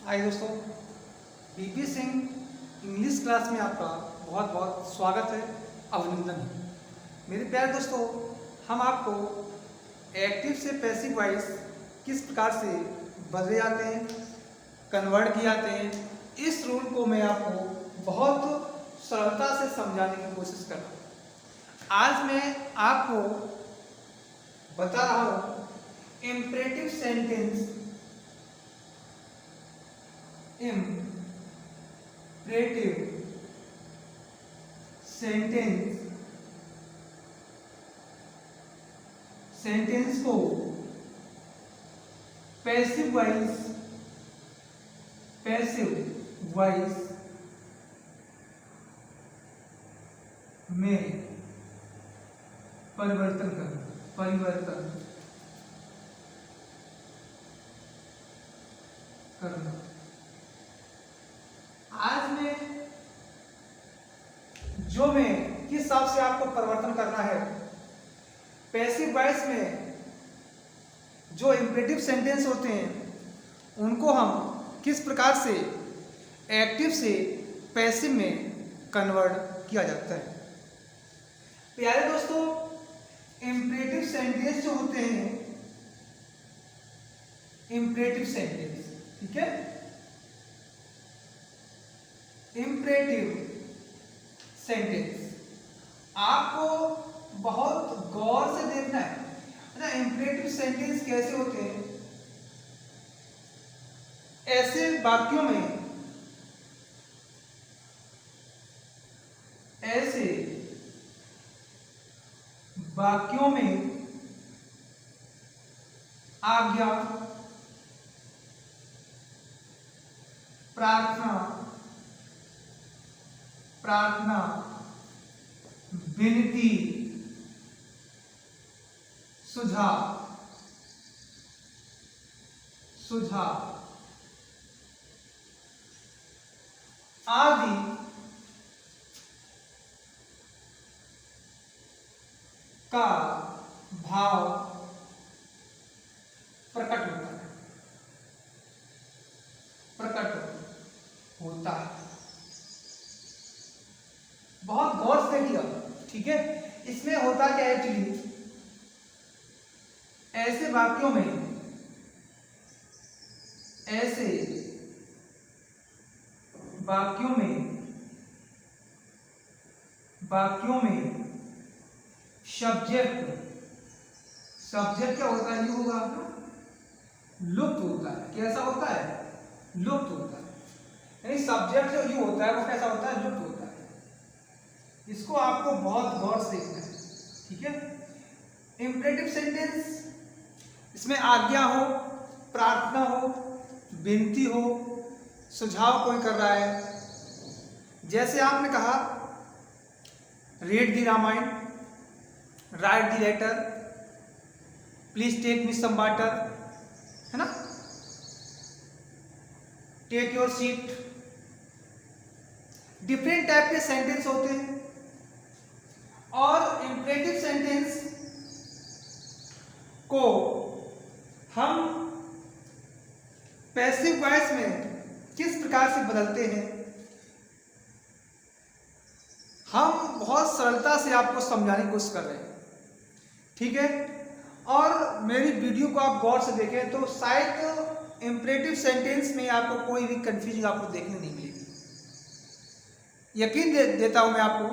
हाय दोस्तों, BP Singh English class में आपका बहुत बहुत स्वागत है, अभिनंदन है। मेरे प्यारे दोस्तों, हम आपको एक्टिव से पैसिव वॉइस किस प्रकार से बदले जाते हैं, कन्वर्ट किए जाते हैं, इस रूल को मैं आपको बहुत सरलता से समझाने की कोशिश कर रहा हूँ। आज मैं आपको बता रहा हूँ इम्परेटिव सेंटेंस, इम्परेटिव सेंटेंस को पैसिव वॉइस में परिवर्तन करना। आज मैं किस हिसाब से आपको परिवर्तन करना है, पैसिव वॉइस में जो इम्परेटिव सेंटेंस होते हैं उनको हम किस प्रकार से एक्टिव से पैसिव में कन्वर्ट किया जाता है। प्यारे दोस्तों, इम्परेटिव सेंटेंस जो होते हैं, इम्परेटिव सेंटेंस, ठीक है, इम्परेटिव सेंटेंस आपको बहुत गौर से देखना है ना। इम्परेटिव सेंटेंस कैसे होते हैं? ऐसे वाक्यों में आज्ञा, प्रार्थना, विनती, सुझाव आदि का भाव प्रकट होता है। बहुत गौर से देखिएगा, ठीक है। इसमें होता क्या है, एक्चुअली ऐसे वाक्यों में सब्जेक्ट क्या होता है? यू होगा, लुप्त होता है। कैसा होता है? लुप्त होता है। यानी सब्जेक्ट जो यू होता है वो कैसा होता है? लुप्त होता है। इसको आपको बहुत गौर से देखना है, ठीक है। इम्परेटिव सेंटेंस, इसमें आज्ञा हो, प्रार्थना हो, विनती हो, सुझाव कोई कर रहा है। जैसे आपने कहा read the Ramayana, write the letter, please take me some water, है ना, take your seat. Different type के सेंटेंस होते हैं। और इम्परेटिव सेंटेंस को हम पैसिव वॉइस में किस प्रकार से बदलते हैं, हम बहुत सरलता से आपको समझाने की कोशिश कर रहे हैं, ठीक है। और मेरी वीडियो को आप गौर से देखें तो शायद इम्परेटिव सेंटेंस में आपको कोई भी कंफ्यूजन आपको देखने नहीं मिलेगी। यकीन देता हूं मैं आपको,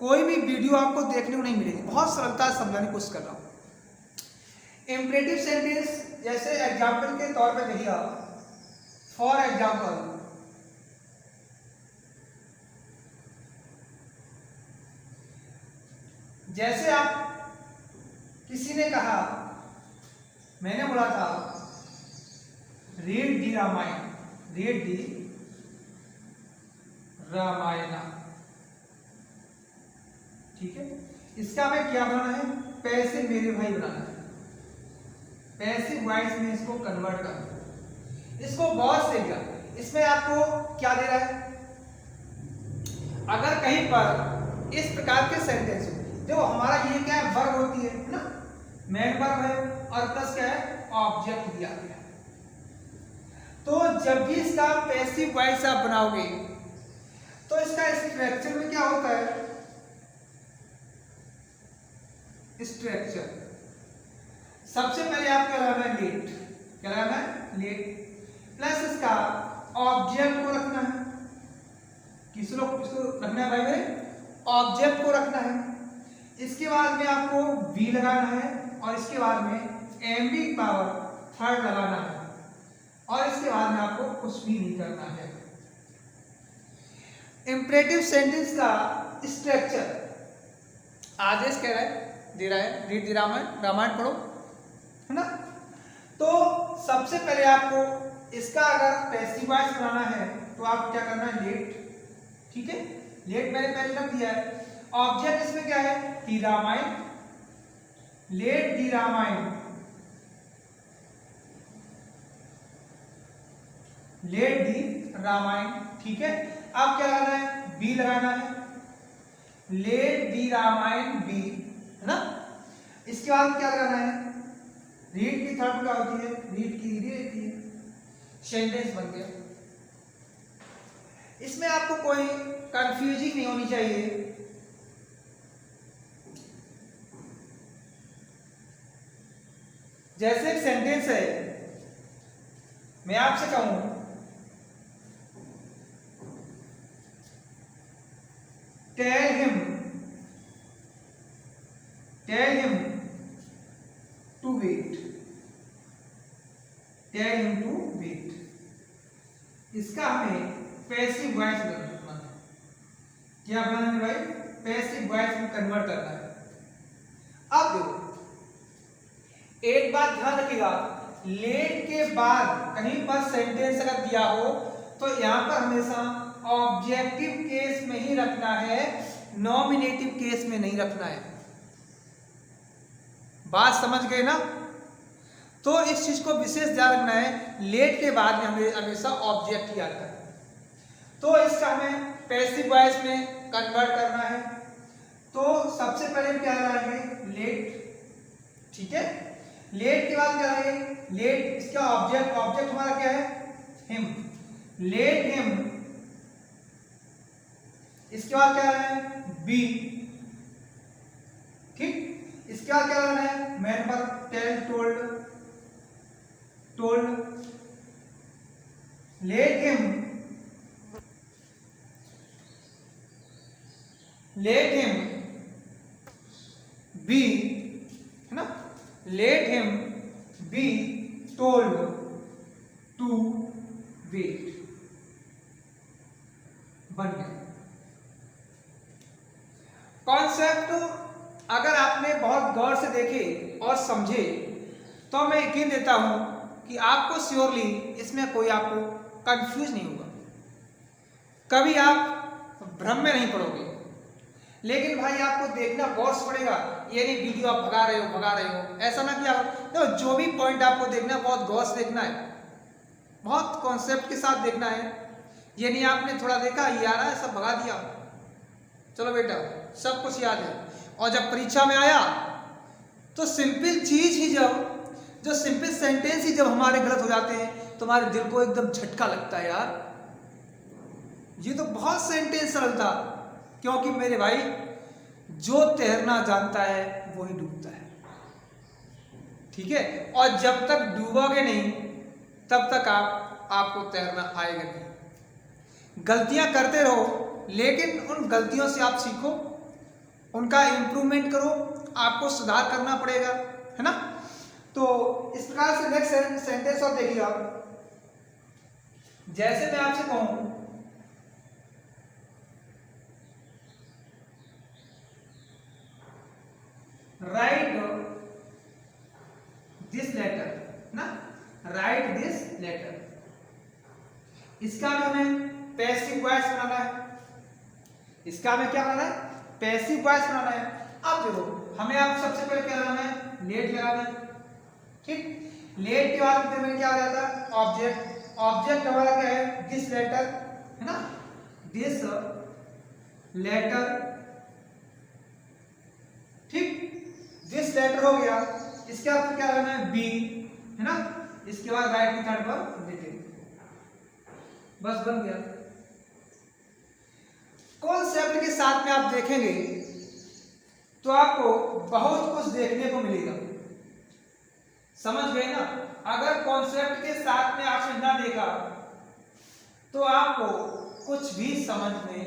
कोई भी वीडियो आपको देखने को नहीं मिलेगी। बहुत सरलता से समझाने की कोशिश कर रहा हूं। इम्परेटिव सेंटेंस जैसे एग्जाम्पल के तौर पे देखिए, फॉर एग्जाम्पल, जैसे आप किसी ने कहा, मैंने बोला था read the Ramayana, read the Ramayana, ठीक है। इसका हमें क्या बनाना है? पैसिव मेरे भाई बनाना है। पैसिव वॉइस में इसको कन्वर्ट करना है। इसको गौर से क्या, इसमें आपको क्या दे रहा है? अगर कहीं पर इस प्रकार के सेंटेंस, देखो हमारा ये क्या है, वर्ब होती है ना, मेन वर्ब है, और प्लस क्या है, ऑब्जेक्ट दिया गया है। तो जब भी इसका पैसिव वॉइस आप बनाओगे तो इसका स्ट्रक्चर में क्या होता है, स्ट्रक्चर सबसे पहले आपको लगाना है लेट, क्या लगाना है लेट, प्लस इसका ऑब्जेक्ट को रखना है, किसको रखना है भाई मेरे, ऑब्जेक्ट को रखना है। इसके बाद में आपको वी लगाना है और इसके बाद में एम बी पावर थर्ड लगाना है और इसके बाद में आपको कुछ भी नहीं करना है। इंपरेटिव सेंटेंस का स्ट्रक्चर आदेश कह रहा है, दे रहा है, रीड द रामायण, रामायण पढ़ो, है ना। तो सबसे पहले आपको इसका अगर पैसिव वॉइस बनाना है तो आप क्या करना है लेट, ठीक है, लेट मैंने पहले रख दिया है। ऑब्जेक्ट इसमें क्या है, the Ramayana, let the Ramayana, let the Ramayana, ठीक है। अब क्या लगाना है, बी लगाना है, लेट दी रामायण बी, है ना। इसके बाद क्या लगाना है, रीड की थर्ड क्या होती है, रीड की री रहती है, सेंटेंस बन गया। इसमें आपको कोई कंफ्यूजिंग नहीं होनी चाहिए। जैसे एक सेंटेंस है, मैं आपसे कहूं tell him to wait, tell him to wait, इसका हमें पैसिव वॉइस बनाना है। क्या बनाना है भाई, पैसिव वॉइस में कन्वर्ट करना है। अब देखो एक बात ध्यान रखिएगा, लेट के बाद कहीं पर सेंटेंस अगर दिया हो तो यहां पर हमेशा ऑब्जेक्टिव केस में ही रखना है, नॉमिनेटिव केस में नहीं रखना है। बात समझ गए ना। तो इस चीज को विशेष ध्यान रखना है, लेट के बाद में हमें हमेशा ऑब्जेक्ट ही आता है। तो इसका हमें पैसिव वॉइस में कन्वर्ट करना है। तो सबसे पहले क्या लगाएंगे, लेट, ठीक है। लेट के बाद क्या लगाएंगे, लेट, इसका ऑब्जेक्ट, ऑब्जेक्ट हमारा क्या है, हिम, लेट हिम। इसके बाद क्या है, बी, ठीक। इसके बाद क्या लगाना है, मैन पर tell told, told, let him be, है ना, let him be told to wait, बन गया। कॉन्सेप्ट अगर आपने बहुत गौर से देखे और समझे तो मैं यकीन देता हूं कि आपको श्योरली इसमें कोई आपको कंफ्यूज नहीं होगा, कभी आप भ्रम में नहीं पड़ोगे। लेकिन भाई आपको देखना गौर से पड़ेगा, ये नहीं वीडियो आप भगा रहे हो, ऐसा ना कि आप तो जो भी पॉइंट आपको देखना बहुत गौर से देखना है, बहुत कॉन्सेप्ट के साथ देखना है। ये नहीं आपने थोड़ा देखा, ये आ रहा है सब भगा दिया, चलो बेटा सब कुछ याद है। और जब परीक्षा में आया तो सिंपल चीज ही जो सिंपल सेंटेंस ही जब हमारे गलत हो जाते हैं तो हमारे दिल को एकदम झटका लगता है, यार ये तो बहुत सेंटेंस सरल था। क्योंकि मेरे भाई जो तैरना जानता है वही डूबता है, ठीक है। और जब तक डूबोगे नहीं तब तक आपको तैरना आएगा नहीं। गलतियां करते रहो, लेकिन उन गलतियों से आप सीखो, उनका इंप्रूवमेंट करो, आपको सुधार करना पड़ेगा, है ना। तो इस प्रकार से नेक्स्ट सेंटेंस और देखिएगा। जैसे मैं आपसे कहूं राइट दिस लेटर ना, राइट दिस लेटर, इसका भी हमें पैसिव वॉइस बनाना है, इसका हमें क्या बनाना है, पैसिव वॉइस बनाना है। अब देखो हमें आप सबसे पहले क्या लगाना है, लेट लगाना है, ठीक। लेट के बाद में क्या आ जाता है, ऑब्जेक्ट, ऑब्जेक्ट हमारा क्या है, दिस लेटर, है ना, दिस लेटर, ठीक, दिस लेटर हो गया। इसके बाद क्या लगाना है, बी, है ना। इसके बाद राइट की थर्ड पर लिटिल, बस बन गया। कॉन्सेप्ट के साथ में आप देखेंगे तो आपको बहुत कुछ देखने को मिलेगा। समझ गए ना? अगर कॉन्सेप्ट के साथ में आपने ना देखा तो आपको कुछ भी समझ में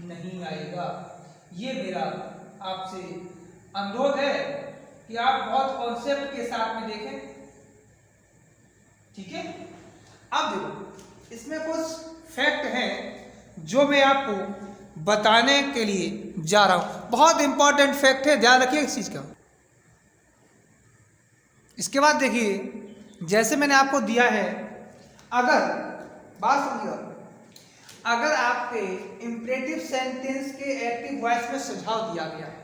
नहीं आएगा। ये मेरा आपसे अनुरोध है कि आप बहुत कॉन्सेप्ट के साथ में देखें, ठीक है। अब देखो, इसमें कुछ फैक्ट हैं जो मैं आपको बताने के लिए जा रहा हूं। बहुत इंपॉर्टेंट फैक्ट है, ध्यान रखिए इस चीज का। इसके बाद देखिए, जैसे मैंने आपको दिया है, अगर बात समझिएगा, अगर आपके इंपरेटिव सेंटेंस के एक्टिव वॉइस में सुझाव दिया गया है,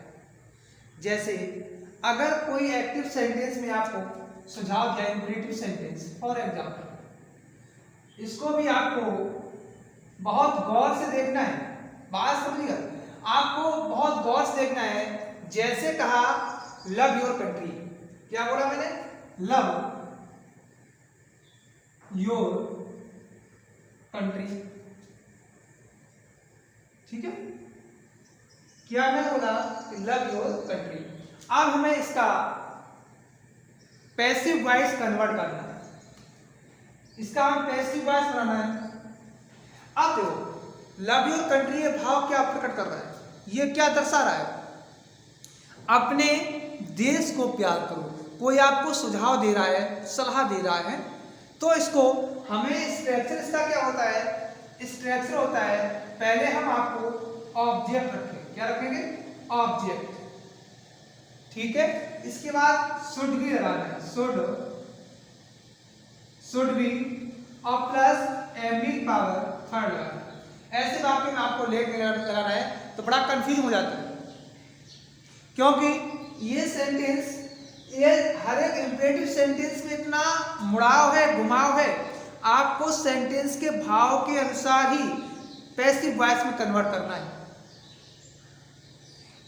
जैसे अगर कोई एक्टिव सेंटेंस में आपको सुझाव दिया इंपरेटिव सेंटेंस, फॉर एग्जाम्पल, इसको भी आपको बहुत गौर से देखना है। बात समझिएगा, आपको बहुत गौर से देखना है। जैसे कहा लव योर कंट्री, क्या बोला मैंने? लव योर कंट्री, ठीक है। क्या मैंने बोला कि लव योर कंट्री। अब हमें इसका पैसिव वॉइस कन्वर्ट करना है, इसका हम पैसिव वॉइस बनाना है। अब देखो, लव योर कंट्री, ये भाव क्या प्रकट कर रहा है? ये क्या दर्शा रहा है? अपने देश को प्यार करो। कोई आपको सुझाव दे रहा है, सलाह दे रहा है, तो इसको हमें स्ट्रक्चर, इसका क्या होता है? स्ट्रक्चर होता है, पहले हम आपको ऑब्जेक्ट रखेंगे। क्या रखेंगे? ऑब्जेक्ट, ठीक है। इसके बाद शुड भी लगाना है, शुड भी, और प्लस एमी पावर थर्ड लगाना है। ऐसे वाक्य में आपको लेट लगाना है तो बड़ा कंफ्यूज हो जाता है, क्योंकि ये सेंटेंस, ये हर एक इंपरेटिव सेंटेंस में इतना मुड़ाव है, घुमाव है, आपको सेंटेंस के भाव के अनुसार ही पैसिव वॉइस में कन्वर्ट करना है।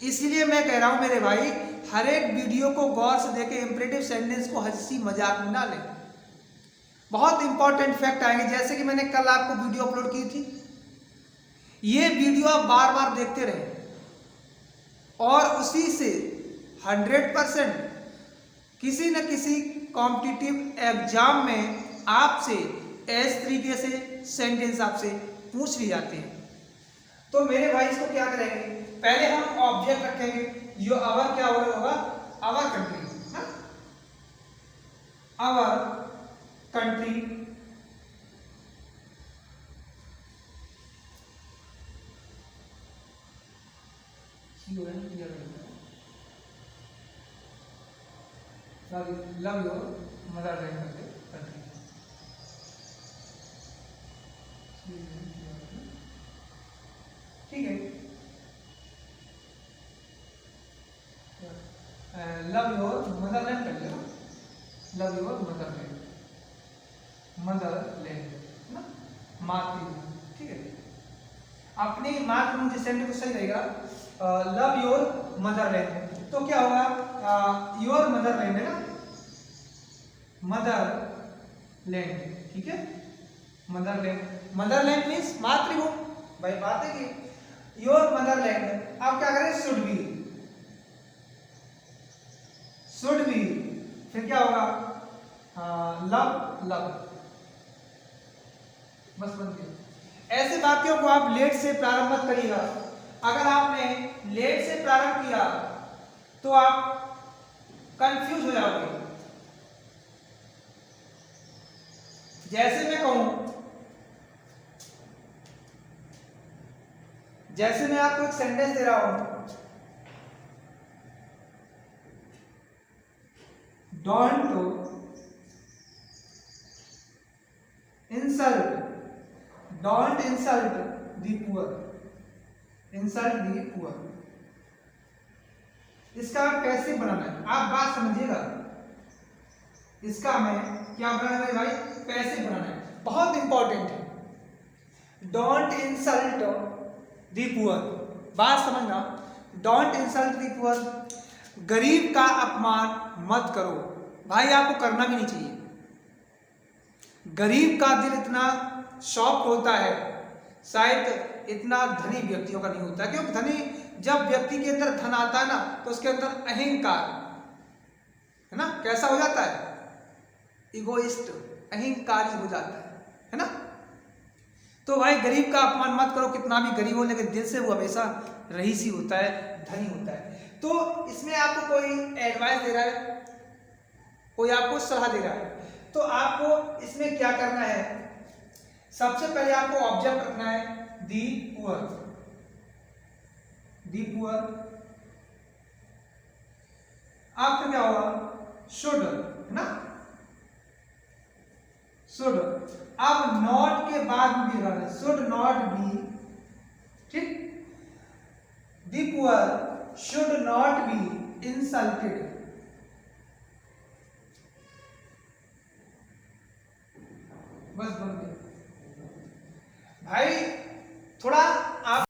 इसलिए मैं कह रहा हूं मेरे भाई, हर एक वीडियो को गौर से देखें, इंपरेटिव सेंटेंस को हंसी मजाक में ना लें। बहुत इंपॉर्टेंट फैक्ट आएंगे, जैसे कि मैंने कल आपको वीडियो अपलोड की थी, ये वीडियो आप बार बार देखते रहे और उसी से 100% किसी न किसी कॉम्पिटिटिव एग्जाम में आपसे इस तरीके से सेंटेंस आपसे पूछ लिए जाते हैं। तो मेरे भाई इसको क्या करेंगे, पहले हम ऑब्जेक्ट रखेंगे, यो अवर क्या होगा? Our country, our country, love your mother land country, ठीक है। लव योर मदरलैंड कर लो, लव योर मदरलैंड, मदरलैंड ना, मातृभूमि, ठीक है। अपनी मातृभूमि जिस सेंटेंस को सही रहेगा, लव योर मदरलैंड, तो क्या होगा? योर मदरलैंड है ना, मदरलैंड, ठीक है। मदरलैंड, मदरलैंड मीन्स मातृभूमि। भाई बात है कि योर मदरलैंड, आप क्या करें? शुड बी, शुड बी, फिर क्या होगा? लव, लव, बस बन गया। ऐसे वाक्यों को आप लेट से प्रारंभ मत करिएगा। अगर आपने लेट से प्रारंभ किया तो आप कंफ्यूज हो जाओगे। जैसे मैं कहूं, जैसे मैं आपको एक सेंटेंस दे रहा हूं, don't insult, don't insult the poor, insult the poor, इसका कैसे बनाना है? आप बात समझिएगा, इसका हमें क्या बनाना है भाई? पैसे बनाना है, बहुत इंपॉर्टेंट है। डोंट इंसल्ट द पुअर, बात समझना, डोंट इंसल्ट द पुअर, गरीब का अपमान मत करो। भाई आपको करना भी नहीं चाहिए, गरीब का दिल इतना सॉफ्ट होता है, शायद इतना धनी व्यक्तियों का नहीं होता, क्योंकि धनी जब व्यक्ति के अंदर धन आता है ना तो उसके अंदर अहंकार है ना कैसा हो जाता है, इगोइस्ट, अहंकारी हो जाता है ना। तो भाई गरीब का अपमान मत करो, कितना भी गरीब हो लेकिन दिल से वो हमेशा रईसी होता है, धनी होता है। तो इसमें आपको कोई एडवाइस दे रहा है, कोई आपको सलाह दे रहा है, तो आपको इसमें क्या करना है, सबसे पहले आपको ऑब्जेक्ट रखना है दी पुअर, दी पुअर। आपका क्या होगा, शुड, है ना, शुड। अब नॉट के बाद भी लगाना, शुड नॉट बी, ठीक, the poor should not be insulted, बस बन गया भाई। थोड़ा